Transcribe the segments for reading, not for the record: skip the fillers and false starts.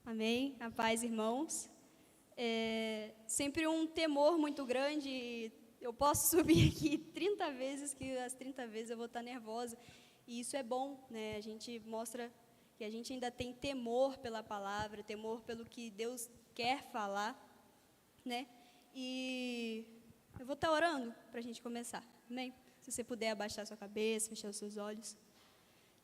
Amém? A paz, irmãos. Sempre um temor muito grande. Eu posso subir aqui 30 vezes, que as 30 vezes eu vou estar nervosa. E isso é bom, né? A gente mostra que a gente ainda tem temor pela palavra, temor pelo que Deus quer falar, né? E eu vou estar orando para a gente começar, amém? Se você puder abaixar sua cabeça, fechar os seus olhos.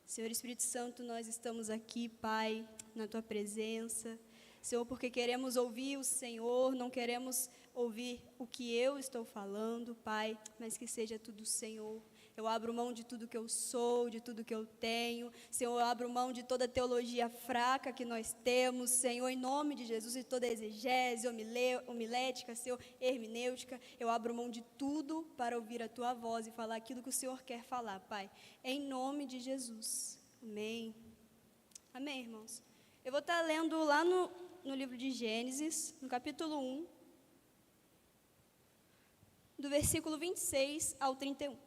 Senhor Espírito Santo, nós estamos aqui, Pai, na Tua presença. Senhor, porque queremos ouvir o Senhor, não queremos ouvir o que eu estou falando, Pai, mas que seja tudo o Senhor. Eu abro mão de tudo que eu sou, de tudo que eu tenho. Senhor, eu abro mão de toda a teologia fraca que nós temos, Senhor, em nome de Jesus, de toda exegese, homilética, Senhor, hermenêutica. Eu abro mão de tudo para ouvir a Tua voz e falar aquilo que o Senhor quer falar, Pai. Em nome de Jesus. Amém. Amém, irmãos. Eu vou estar lendo lá no livro de Gênesis, no capítulo 1, do versículo 26 ao 31.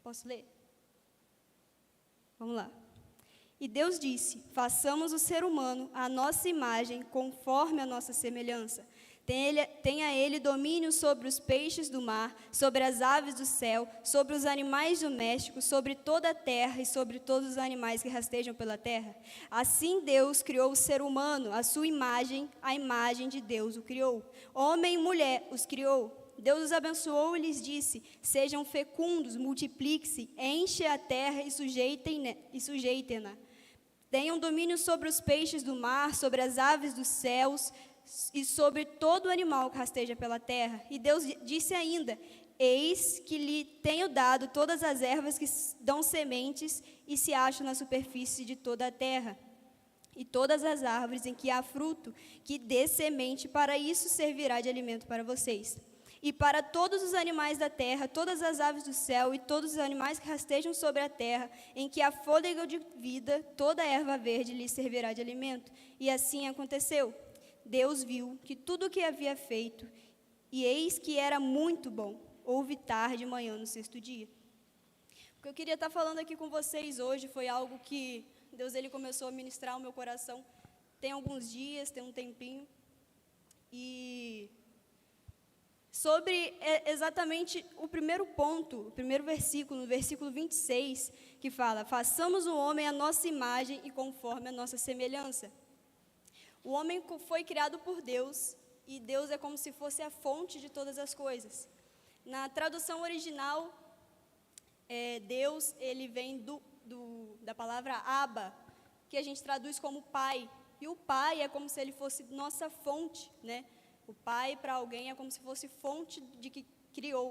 Posso ler? Vamos lá. E Deus disse: façamos o ser humano à nossa imagem, conforme a nossa semelhança. Tenha ele domínio sobre os peixes do mar, sobre as aves do céu, sobre os animais domésticos, sobre toda a terra e sobre todos os animais que rastejam pela terra. Assim Deus criou o ser humano, à sua imagem, a imagem de Deus o criou. Homem e mulher os criou. Deus os abençoou e lhes disse: sejam fecundos, multipliquem-se, enchem a terra e sujeitem-na. Tenham domínio sobre os peixes do mar, sobre as aves dos céus e sobre todo animal que rasteja pela terra. E Deus disse ainda: eis que lhe tenho dado todas as ervas que dão sementes e se acham na superfície de toda a terra, e todas as árvores em que há fruto, que dê semente, para isso servirá de alimento para vocês. E para todos os animais da terra, todas as aves do céu e todos os animais que rastejam sobre a terra, em que há fôlego de vida, toda a erva verde lhes servirá de alimento. E assim aconteceu. Deus viu que tudo o que havia feito, e eis que era muito bom. Houve tarde e manhã no sexto dia. O que eu queria estar falando aqui com vocês hoje foi algo que Deus ele começou a ministrar ao meu coração tem alguns dias, tem um tempinho. E sobre exatamente o primeiro ponto, o primeiro versículo, no versículo 26, que fala: façamos o homem à nossa imagem e conforme a nossa semelhança. O homem foi criado por Deus, e Deus é como se fosse a fonte de todas as coisas. Na tradução original, Deus, ele vem da palavra Abba, que a gente traduz como pai. E o pai é como se ele fosse nossa fonte, né? O pai para alguém é como se fosse fonte de que criou.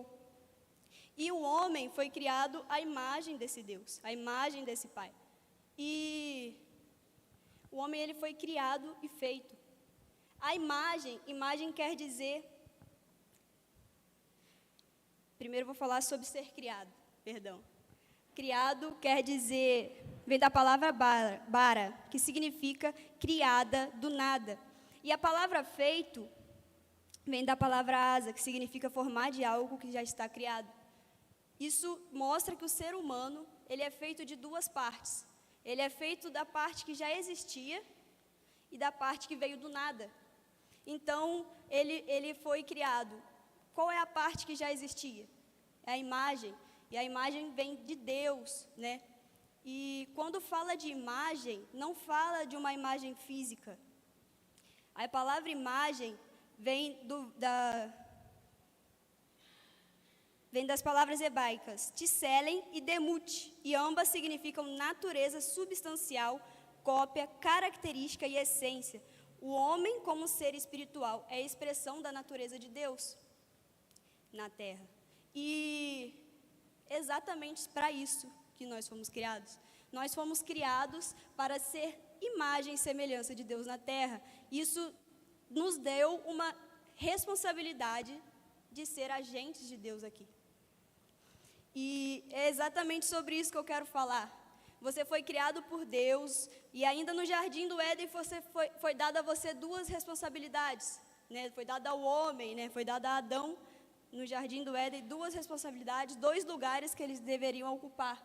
E o homem foi criado à imagem desse Deus, à imagem desse pai. E o homem ele foi criado e feito. A imagem quer dizer... Primeiro vou falar sobre ser criado, perdão. Criado quer dizer, vem da palavra bara, que significa criada do nada. E a palavra feito vem da palavra asa, que significa formar de algo que já está criado. Isso mostra que o ser humano, ele é feito de duas partes. Ele é feito da parte que já existia e da parte que veio do nada. Então, ele foi criado. Qual é a parte que já existia? É a imagem. E a imagem vem de Deus, né? E quando fala de imagem, não fala de uma imagem física. A palavra imagem vem das palavras hebraicas tselen e demut, e ambas significam natureza substancial, cópia, característica e essência. O homem, como ser espiritual, é a expressão da natureza de Deus na terra. E exatamente para isso que nós fomos criados. Nós fomos criados para ser imagem e semelhança de Deus na terra. Isso nos deu uma responsabilidade de ser agentes de Deus aqui. E é exatamente sobre isso que eu quero falar. Você foi criado por Deus, e ainda no jardim do Éden foi dada a você duas responsabilidades, né? Foi dada ao homem, né? Foi dada a Adão no Jardim do Éden 2 responsabilidades, 2 lugares que eles deveriam ocupar.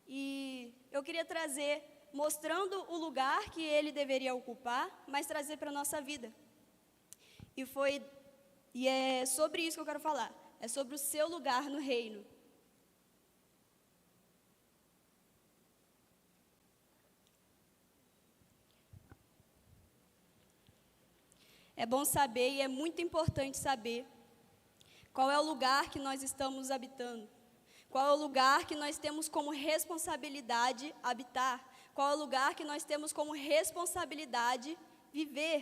E eu queria trazer, mostrando o lugar que ele deveria ocupar, mas trazer para a nossa vida. E é sobre isso que eu quero falar. É sobre o seu lugar no reino. É bom saber e é muito importante saber qual é o lugar que nós estamos habitando. Qual é o lugar que nós temos como responsabilidade habitar? Qual é o lugar que nós temos como responsabilidade viver?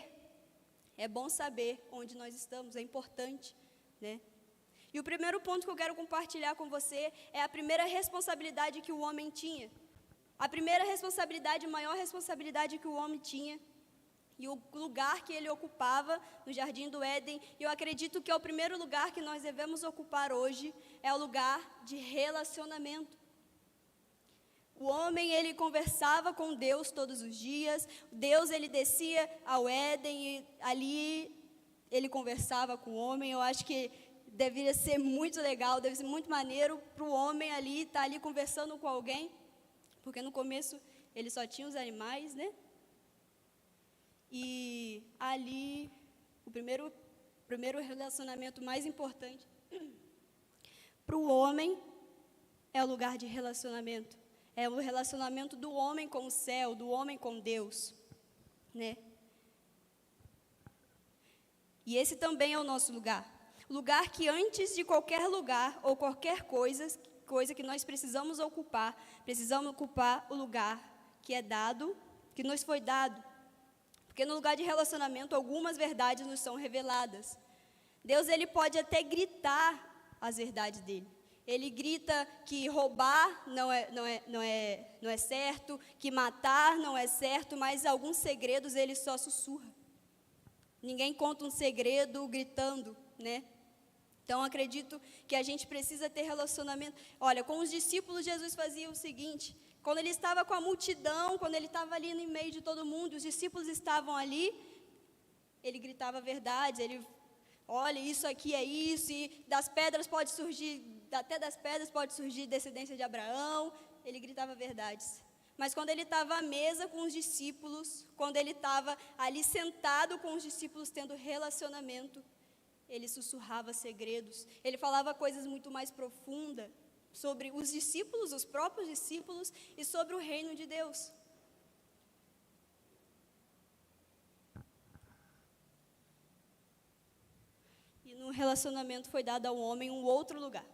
É bom saber onde nós estamos, é importante, né? E o primeiro ponto que eu quero compartilhar com você é a primeira responsabilidade que o homem tinha. A primeira responsabilidade, a maior responsabilidade que o homem tinha, e o lugar que ele ocupava no Jardim do Éden, e eu acredito que é o primeiro lugar que nós devemos ocupar hoje, é o lugar de relacionamento. O homem, ele conversava com Deus todos os dias, Deus, ele descia ao Éden e ali ele conversava com o homem. Eu acho que deveria ser muito legal, deve ser muito maneiro para o homem ali, estar ali conversando com alguém, porque no começo ele só tinha os animais, né? E ali, o primeiro relacionamento mais importante para o homem é o lugar de relacionamento. É o relacionamento do homem com o céu, do homem com Deus, né? E esse também é o nosso lugar. Lugar que antes de qualquer lugar ou qualquer coisa que nós precisamos ocupar o lugar que é dado, que nos foi dado. Porque no lugar de relacionamento, algumas verdades nos são reveladas. Deus, ele pode até gritar as verdades dele. Ele grita que roubar não é certo, que matar não é certo, mas alguns segredos ele só sussurra. Ninguém conta um segredo gritando, né? Então, acredito que a gente precisa ter relacionamento. Olha, com os discípulos, Jesus fazia o seguinte: quando ele estava com a multidão, quando ele estava ali no meio de todo mundo, os discípulos estavam ali, ele gritava verdades, olha, isso aqui é isso, e até das pedras pode surgir descendência de Abraão, ele gritava verdades. Mas quando ele estava à mesa com os discípulos, quando ele estava ali sentado com os discípulos tendo relacionamento, ele sussurrava segredos, ele falava coisas muito mais profundas sobre os discípulos, os próprios discípulos, e sobre o reino de Deus. E no relacionamento foi dado ao homem um outro lugar.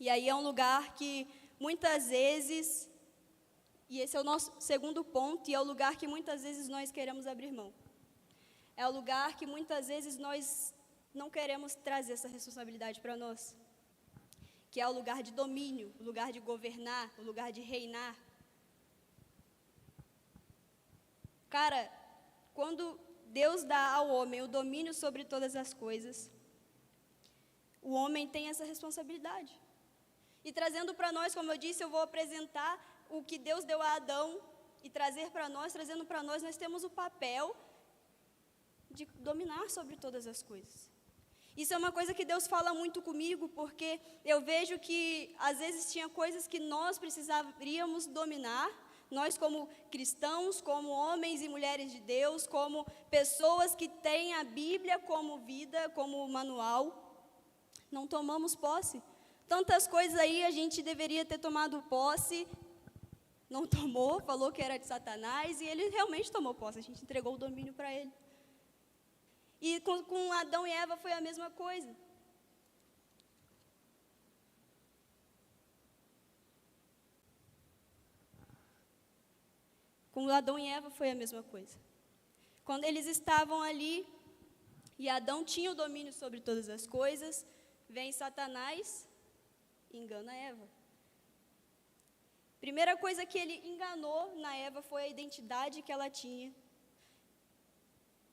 E aí é um lugar que muitas vezes, e esse é o nosso segundo ponto, e é o lugar que muitas vezes nós queremos abrir mão. É o lugar que muitas vezes nós não queremos trazer essa responsabilidade para nós. Que é o lugar de domínio, o lugar de governar, o lugar de reinar. Cara, quando Deus dá ao homem o domínio sobre todas as coisas, o homem tem essa responsabilidade. E trazendo para nós, como eu disse, eu vou apresentar o que Deus deu a Adão e trazer para nós, trazendo para nós temos o papel de dominar sobre todas as coisas. Isso é uma coisa que Deus fala muito comigo, porque eu vejo que, às vezes, tinha coisas que nós precisaríamos dominar, nós como cristãos, como homens e mulheres de Deus, como pessoas que têm a Bíblia como vida, como manual, não tomamos posse. Tantas coisas aí a gente deveria ter tomado posse, não tomou, falou que era de Satanás, e ele realmente tomou posse, a gente entregou o domínio para ele. E com Adão e Eva foi a mesma coisa. Com Adão e Eva foi a mesma coisa. Quando eles estavam ali, e Adão tinha o domínio sobre todas as coisas, vem Satanás e engana Eva. Primeira coisa que ele enganou na Eva foi a identidade que ela tinha.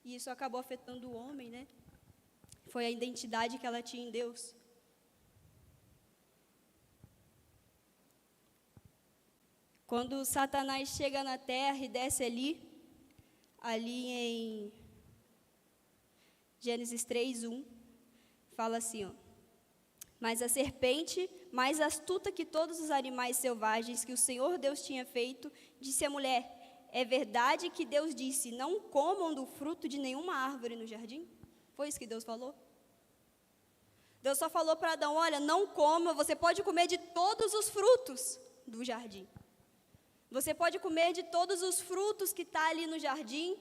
E isso acabou afetando o homem, né? Foi a identidade que ela tinha em Deus. Quando Satanás chega na terra e desce ali em Gênesis 3:1, fala assim, ó: Mas a serpente, mais astuta que todos os animais selvagens que o Senhor Deus tinha feito, disse à mulher: é verdade que Deus disse, não comam do fruto de nenhuma árvore no jardim? Foi isso que Deus falou? Deus só falou para Adão: olha, não coma, você pode comer de todos os frutos do jardim. Você pode comer de todos os frutos que está ali no jardim,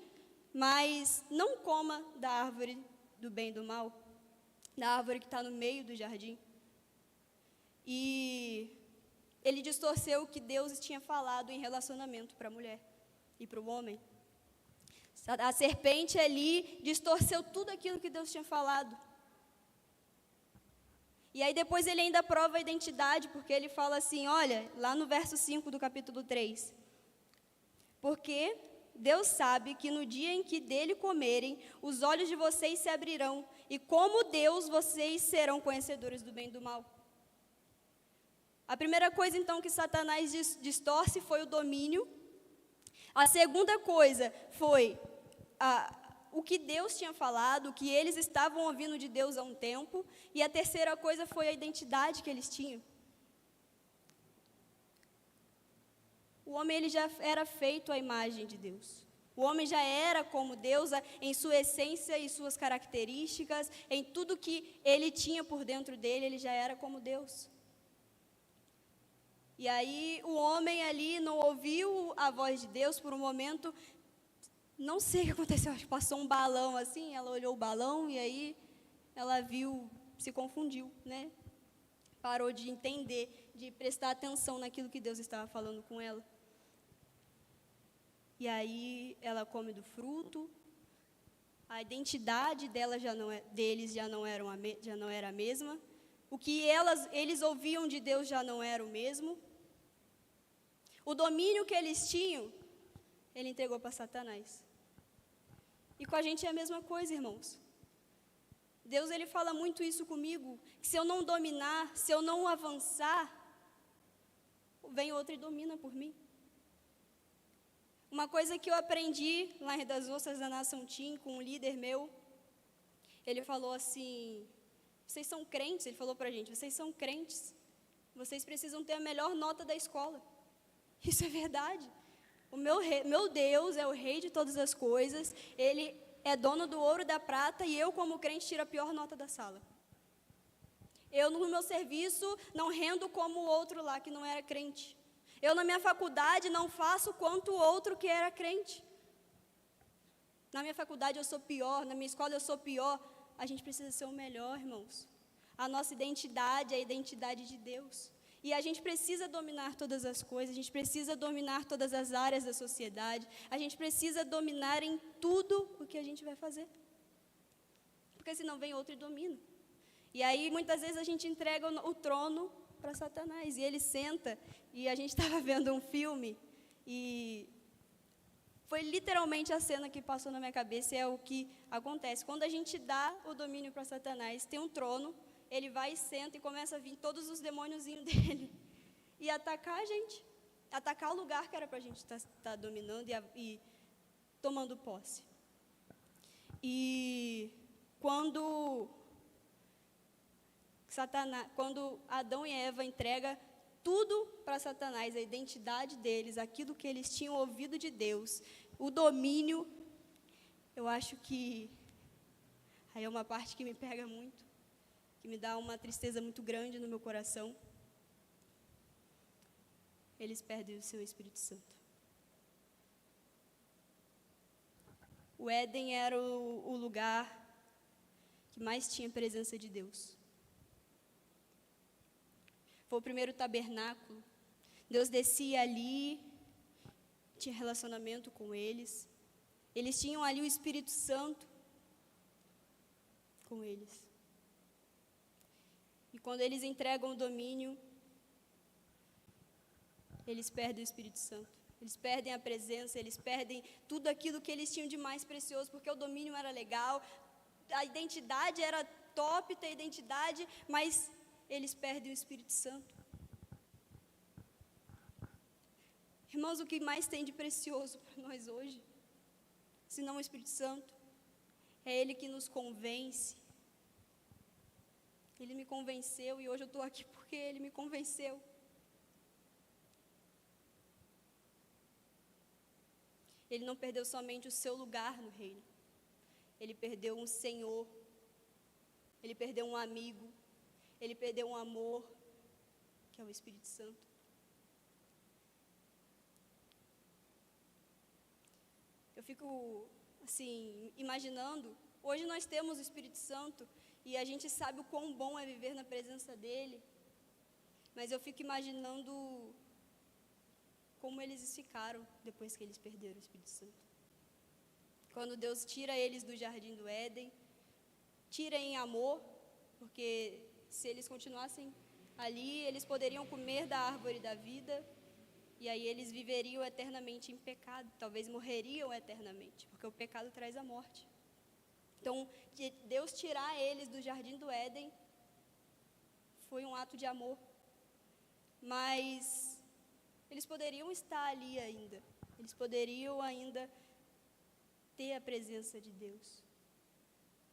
mas não coma da árvore do bem e do mal, da árvore que está no meio do jardim. E ele distorceu o que Deus tinha falado em relacionamento para a mulher e para o homem. A serpente ali distorceu tudo aquilo que Deus tinha falado. E aí depois ele ainda prova a identidade, porque ele fala assim, olha, lá no verso 5 do capítulo 3. Porque Deus sabe que no dia em que dele comerem, os olhos de vocês se abrirão, e como Deus, vocês serão conhecedores do bem e do mal. A primeira coisa, então, que Satanás distorce foi o domínio. A segunda coisa foi o que Deus tinha falado, o que eles estavam ouvindo de Deus há um tempo. E a terceira coisa foi a identidade que eles tinham. O homem ele já era feito à imagem de Deus. O homem já era como Deus em sua essência e suas características, em tudo que ele tinha por dentro dele, ele já era como Deus. E aí o homem ali não ouviu a voz de Deus por um momento, não sei o que aconteceu, acho que passou um balão assim, ela olhou o balão e aí ela viu, se confundiu, né? Parou de entender, de prestar atenção naquilo que Deus estava falando com ela. E aí ela come do fruto, a identidade dela deles já não era a mesma, o que eles ouviam de Deus já não era o mesmo. O domínio que eles tinham, ele entregou para Satanás. E com a gente é a mesma coisa, irmãos. Deus, ele fala muito isso comigo, que se eu não dominar, se eu não avançar, vem outro e domina por mim. Uma coisa que eu aprendi lá em das Ostras da Nação Team, com um líder meu, ele falou assim, vocês são crentes, ele falou para a gente, vocês são crentes, vocês precisam ter a melhor nota da escola. Isso é verdade. O meu Deus é o rei de todas as coisas, ele é dono do ouro e da prata, e eu, como crente, tiro a pior nota da sala. Eu, no meu serviço, não rendo como o outro lá, que não era crente. Eu, na minha faculdade, não faço quanto o outro que era crente. Na minha faculdade, eu sou pior, na minha escola, eu sou pior. A gente precisa ser o melhor, irmãos. A nossa identidade é a identidade de Deus. E a gente precisa dominar todas as coisas, a gente precisa dominar todas as áreas da sociedade, a gente precisa dominar em tudo o que a gente vai fazer. Porque senão vem outro e domina. E aí, muitas vezes, a gente entrega o trono para Satanás, e ele senta, e a gente estava vendo um filme, e foi literalmente a cena que passou na minha cabeça, e é o que acontece. Quando a gente dá o domínio para Satanás, tem um trono, ele vai e senta e começa a vir todos os demôniozinhos dele e atacar a gente, atacar o lugar que era para a gente estar dominando e tomando posse. E quando Adão e Eva entregam tudo para Satanás, a identidade deles, aquilo que eles tinham ouvido de Deus, o domínio, eu acho que aí é uma parte que me pega muito, que me dá uma tristeza muito grande no meu coração. Eles perdem o seu Espírito Santo. O Éden era o lugar que mais tinha presença de Deus. Foi o primeiro tabernáculo. Deus descia ali, tinha relacionamento com eles. Eles tinham ali o Espírito Santo com eles. E quando eles entregam o domínio, eles perdem o Espírito Santo. Eles perdem a presença, eles perdem tudo aquilo que eles tinham de mais precioso, porque o domínio era legal, a identidade era top, ter identidade, mas eles perdem o Espírito Santo. Irmãos, o que mais tem de precioso para nós hoje, se não o Espírito Santo? É Ele que nos convence. Ele me convenceu e hoje eu estou aqui porque Ele me convenceu. Ele não perdeu somente o seu lugar no reino. Ele perdeu um Senhor. Ele perdeu um amigo. Ele perdeu um amor, que é o Espírito Santo. Eu fico, assim, imaginando, hoje nós temos o Espírito Santo e a gente sabe o quão bom é viver na presença dEle, mas eu fico imaginando como eles ficaram depois que eles perderam o Espírito Santo. Quando Deus tira eles do jardim do Éden, tira em amor, porque se eles continuassem ali, eles poderiam comer da árvore da vida, e aí eles viveriam eternamente em pecado, talvez morreriam eternamente, porque o pecado traz a morte. Então, Deus tirar eles do jardim do Éden foi um ato de amor, mas eles poderiam estar ali ainda, eles poderiam ainda ter a presença de Deus,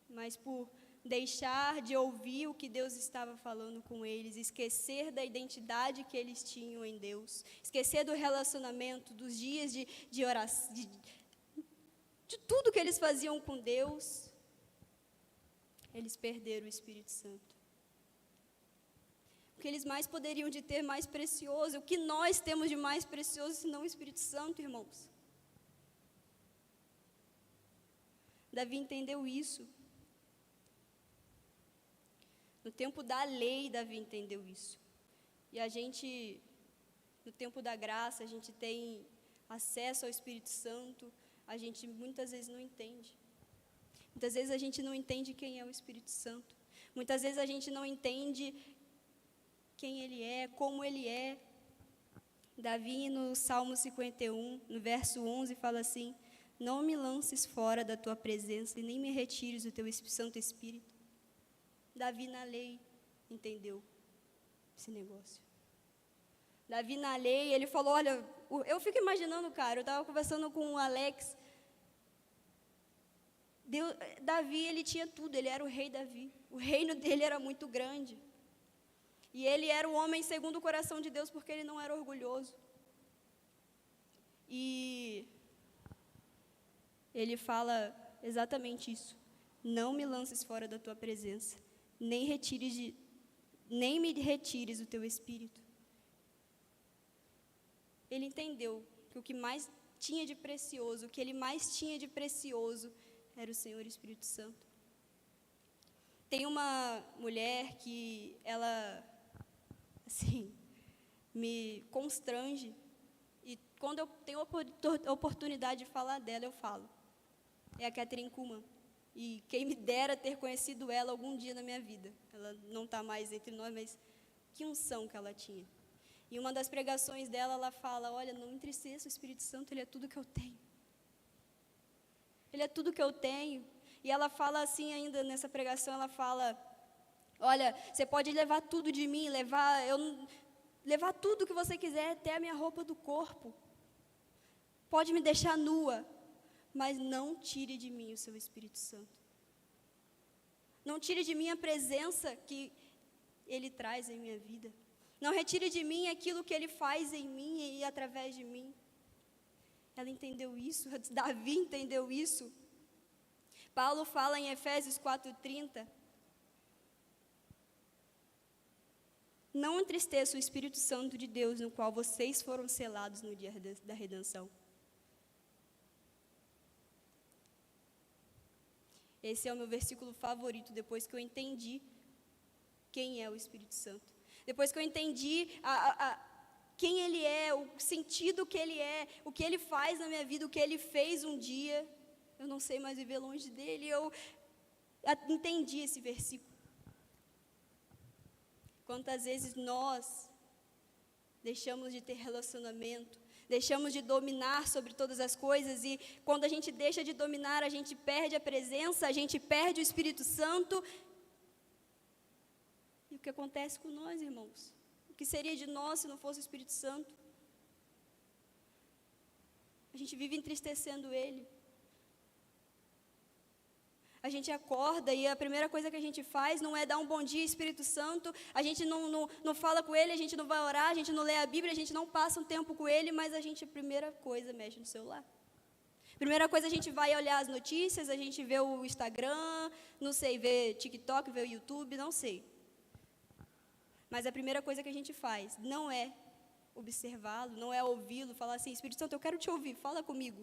mas por deixar de ouvir o que Deus estava falando com eles, esquecer da identidade que eles tinham em Deus, esquecer do relacionamento, dos dias de oração, de tudo que eles faziam com Deus, eles perderam o Espírito Santo. O que eles mais poderiam de ter mais precioso, o que nós temos de mais precioso, senão o Espírito Santo, irmãos? Davi entendeu isso. No tempo da lei, Davi entendeu isso. E a gente, no tempo da graça, a gente tem acesso ao Espírito Santo, a gente muitas vezes não entende. Muitas vezes a gente não entende quem é o Espírito Santo. Muitas vezes a gente não entende quem Ele é, como Ele é. Davi, no Salmo 51, no verso 11, fala assim: não me lances fora da tua presença e nem me retires o teu Santo Espírito. Davi na lei entendeu esse negócio. Davi na lei, ele falou, olha, eu fico imaginando, cara, eu estava conversando com o Alex, Davi, ele tinha tudo, ele era o rei Davi, o reino dele era muito grande, e ele era o homem segundo o coração de Deus, porque ele não era orgulhoso, e ele fala exatamente isso: não me lances fora da tua presença, nem me retires o teu Espírito. Ele entendeu que o que mais tinha de precioso, o que ele mais tinha de precioso era o Senhor Espírito Santo. Tem uma mulher que ela, assim, me constrange, e quando eu tenho a oportunidade de falar dela, eu falo. É a Kathryn Kuhlman. E quem me dera ter conhecido ela algum dia na minha vida. Ela não está mais entre nós, mas que unção que ela tinha. E uma das pregações dela, ela fala, olha, não entristeça o Espírito Santo, ele é tudo que eu tenho. Ele é tudo que eu tenho. E ela fala assim ainda nessa pregação, ela fala, olha, você pode levar tudo de mim, levar tudo que você quiser, até a minha roupa do corpo. Pode me deixar nua, mas não tire de mim o seu Espírito Santo. Não tire de mim a presença que Ele traz em minha vida. Não retire de mim aquilo que Ele faz em mim e através de mim. Ela entendeu isso, Davi entendeu isso. Paulo fala em Efésios 4:30. Não entristeça o Espírito Santo de Deus, no qual vocês foram selados no dia da redenção. Esse é o meu versículo favorito, depois que eu entendi quem é o Espírito Santo. Depois que eu entendi quem Ele é, o sentido que Ele é, o que Ele faz na minha vida, o que Ele fez um dia, eu não sei mais viver longe dEle, eu entendi esse versículo. Quantas vezes nós deixamos de ter relacionamento, deixamos de dominar sobre todas as coisas, e quando a gente deixa de dominar, a gente perde a presença, a gente perde o Espírito Santo. E o que acontece com nós, irmãos? O que seria de nós se não fosse o Espírito Santo? A gente vive entristecendo Ele. A gente acorda e a primeira coisa que a gente faz não é dar um bom dia, Espírito Santo, a gente não fala com ele, a gente não vai orar, a gente não lê a Bíblia, a gente não passa um tempo com ele, mas a gente, primeira coisa, mexe no celular. Primeira coisa, a gente vai olhar as notícias, a gente vê o Instagram, não sei, vê TikTok, vê o YouTube, não sei. Mas a primeira coisa que a gente faz não é observá-lo, não é ouvi-lo, falar assim, Espírito Santo, eu quero te ouvir, fala comigo.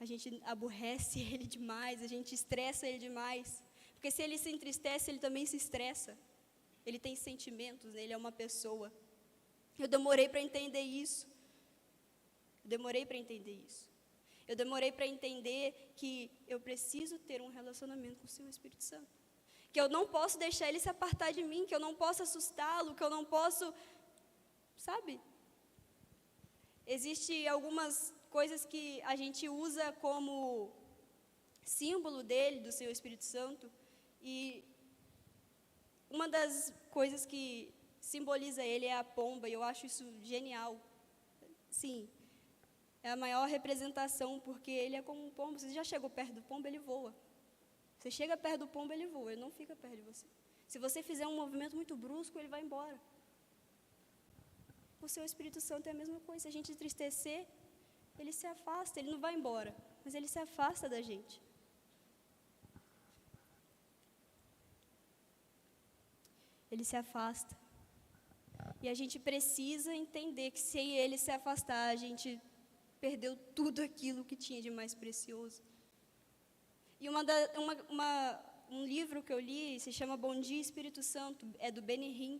A gente aborrece ele demais, a gente estressa ele demais. Porque se ele se entristece, ele também se estressa. Ele tem sentimentos, ele é uma pessoa. Eu demorei para entender isso. Eu demorei para entender que eu preciso ter um relacionamento com o Senhor Espírito Santo. Que eu não posso deixar ele se apartar de mim, que eu não posso assustá-lo, que eu não posso, sabe? Existem algumas coisas que a gente usa como símbolo dele, do Senhor Espírito Santo, e uma das coisas que simboliza ele é a pomba, e eu acho isso genial. Sim, é a maior representação, porque ele é como um pombo. Você já chegou perto do pombo, ele voa. Você chega perto do pombo, ele voa, ele não fica perto de você. Se você fizer um movimento muito brusco, ele vai embora. O Seu Espírito Santo é a mesma coisa. Se a gente entristecer, ele se afasta, ele não vai embora, mas ele se afasta da gente. Ele se afasta. E a gente precisa entender que sem ele se afastar, a gente perdeu tudo aquilo que tinha de mais precioso. E um livro que eu li se chama Bom Dia, Espírito Santo, é do Benny Hinn.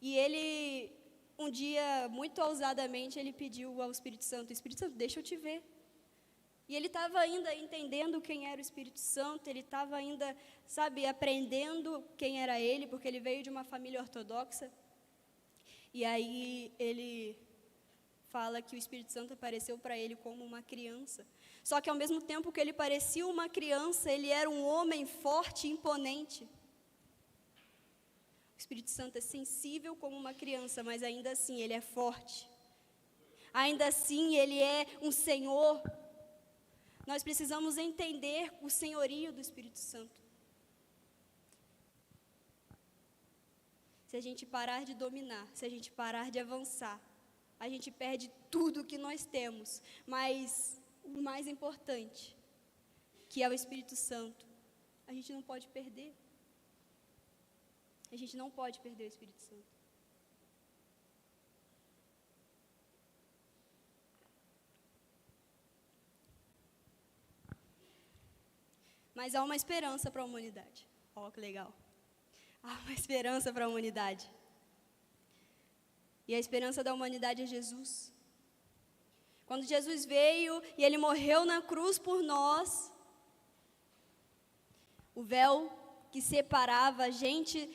E ele, um dia, muito ousadamente, ele pediu ao Espírito Santo, deixa eu te ver. E ele estava ainda entendendo quem era o Espírito Santo, ele estava ainda, aprendendo quem era ele, porque ele veio de uma família ortodoxa. E aí ele fala que o Espírito Santo apareceu para ele como uma criança. Só que ao mesmo tempo que ele parecia uma criança, ele era um homem forte e imponente. O Espírito Santo é sensível como uma criança, mas ainda assim ele é forte. Ainda assim ele é um Senhor. Nós precisamos entender o senhorio do Espírito Santo. Se a gente parar de dominar, se a gente parar de avançar, a gente perde tudo que nós temos. Mas o mais importante, que é o Espírito Santo, a gente não pode perder. A gente não pode perder o Espírito Santo. Mas há uma esperança para a humanidade. Ó, que legal. Há uma esperança para a humanidade. E a esperança da humanidade é Jesus. Quando Jesus veio e Ele morreu na cruz por nós, o véu que separava a gente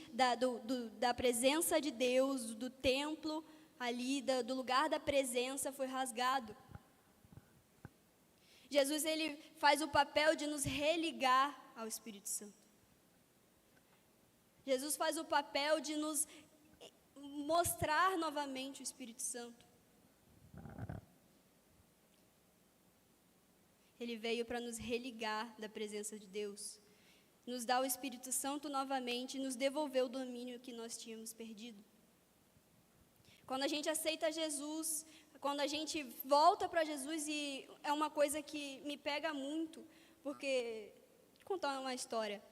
da presença de Deus, do templo ali, do lugar da presença, foi rasgado. Jesus, Ele faz o papel de nos religar ao Espírito Santo. Jesus faz o papel de nos mostrar novamente o Espírito Santo. Ele veio para nos religar da presença de Deus, nos dar o Espírito Santo novamente e nos devolver o domínio que nós tínhamos perdido. Quando a gente aceita Jesus, quando a gente volta para Jesus, e é uma coisa que me pega muito, porque, vou contar uma história.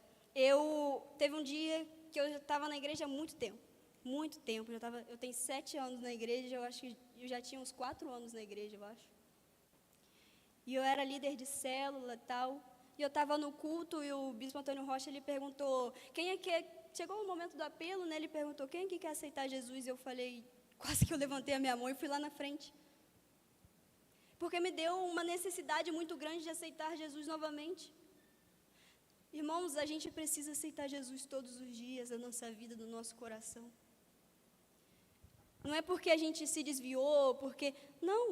Teve um dia que eu já estava na igreja há muito tempo, eu tenho 7 anos na igreja, eu acho que eu já tinha uns 4 anos na igreja, eu acho. E eu era líder de célula e tal, e eu estava no culto e o bispo Antônio Rocha, ele perguntou, chegou o momento do apelo, né, ele perguntou, quem é que quer aceitar Jesus? E eu falei, quase que eu levantei a minha mão e fui lá na frente. Porque me deu uma necessidade muito grande de aceitar Jesus novamente. Irmãos, a gente precisa aceitar Jesus todos os dias da nossa vida, do nosso coração. Não é porque a gente se desviou, não.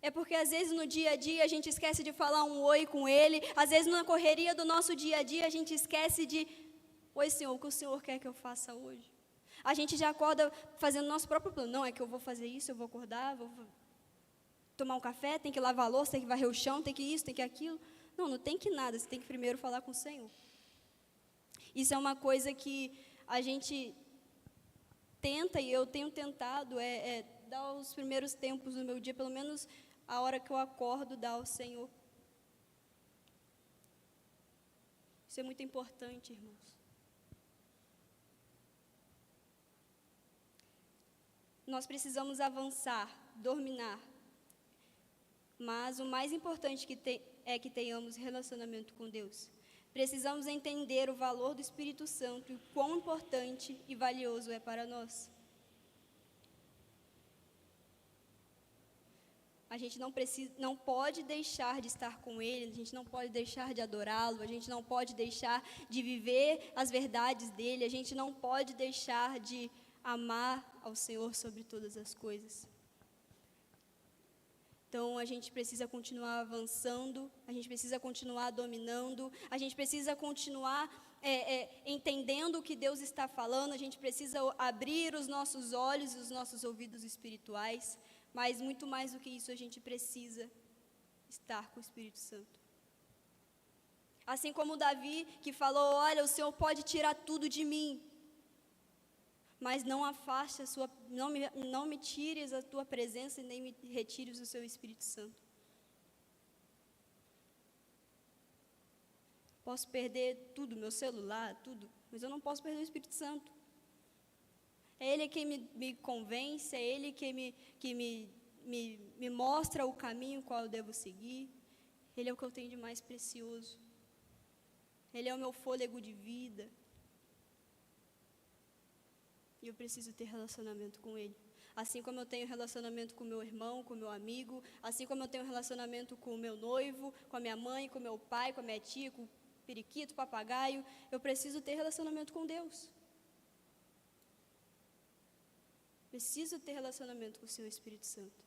É porque às vezes no dia a dia a gente esquece de falar um oi com Ele, às vezes na correria do nosso dia a dia a gente esquece de, oi Senhor, o que o Senhor quer que eu faça hoje? A gente já acorda fazendo nosso próprio plano, não, é que eu vou fazer isso, eu vou acordar, tomar um café, tem que lavar a louça, tem que varrer o chão, tem que isso, tem que aquilo. Não, não tem que nada, você tem que primeiro falar com o Senhor. Isso é uma coisa que a gente tenta, e eu tenho tentado, dar os primeiros tempos do meu dia, pelo menos a hora que eu acordo, dar ao Senhor. Isso é muito importante, irmãos. Nós precisamos avançar, dominar. Mas o mais importante é que tenhamos relacionamento com Deus. Precisamos entender o valor do Espírito Santo e o quão importante e valioso é para nós. A gente não pode deixar de estar com Ele, a gente não pode deixar de adorá-lo, a gente não pode deixar de viver as verdades dEle, a gente não pode deixar de amar ao Senhor sobre todas as coisas. Então, a gente precisa continuar avançando, a gente precisa continuar dominando, a gente precisa continuar entendendo o que Deus está falando, a gente precisa abrir os nossos olhos e os nossos ouvidos espirituais, mas muito mais do que isso, a gente precisa estar com o Espírito Santo. Assim como Davi, que falou, olha, o Senhor pode tirar tudo de mim, mas não afaste não me tires a tua presença e nem me retires o seu Espírito Santo. Posso perder tudo, meu celular, tudo, mas eu não posso perder o Espírito Santo. É Ele quem me convence, é Ele quem me mostra o caminho qual eu devo seguir. Ele é o que eu tenho de mais precioso. Ele é o meu fôlego de vida. E eu preciso ter relacionamento com Ele. Assim como eu tenho relacionamento com meu irmão, com meu amigo, assim como eu tenho relacionamento com o meu noivo, com a minha mãe, com meu pai, com a minha tia, com o periquito, papagaio, eu preciso ter relacionamento com Deus. Preciso ter relacionamento com o Senhor Espírito Santo.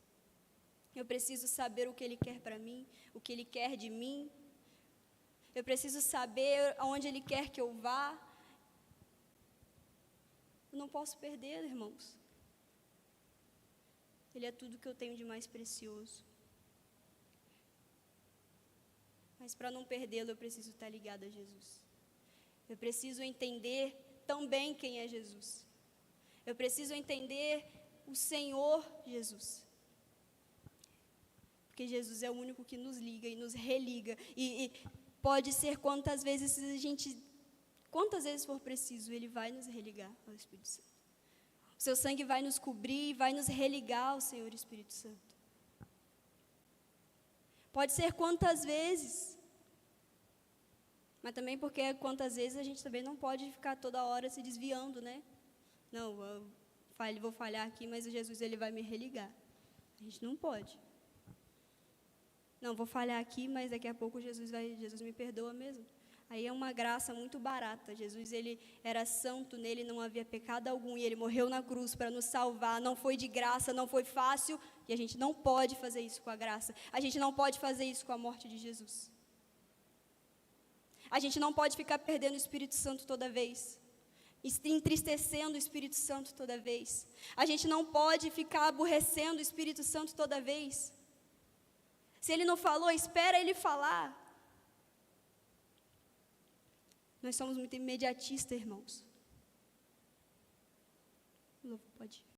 Eu preciso saber o que Ele quer para mim, o que Ele quer de mim. Eu preciso saber aonde Ele quer que eu vá. Eu não posso perder, irmãos. Ele é tudo que eu tenho de mais precioso. Mas para não perdê-lo, eu preciso estar ligado a Jesus. Eu preciso entender também quem é Jesus. Eu preciso entender o Senhor Jesus. Porque Jesus é o único que nos liga e nos religa. E pode ser quantas vezes for preciso, Ele vai nos religar ao Espírito Santo. O seu sangue vai nos cobrir, vai nos religar ao Senhor Espírito Santo. Pode ser quantas vezes. Mas também porque quantas vezes a gente também não pode ficar toda hora se desviando, né? Não, vou falhar aqui, mas Jesus Ele vai me religar. A gente não pode. Não, vou falhar aqui, mas daqui a pouco Jesus me perdoa mesmo. Aí é uma graça muito barata. Jesus, Ele era santo, nele não havia pecado algum, e Ele morreu na cruz para nos salvar. Não foi de graça, não foi fácil, e a gente não pode fazer isso com a graça. A gente não pode fazer isso com a morte de Jesus. A gente não pode ficar perdendo o Espírito Santo toda vez, entristecendo o Espírito Santo toda vez. A gente não pode ficar aborrecendo o Espírito Santo toda vez. Se Ele não falou, espera Ele falar. Nós somos muito imediatistas, irmãos. Pode ir.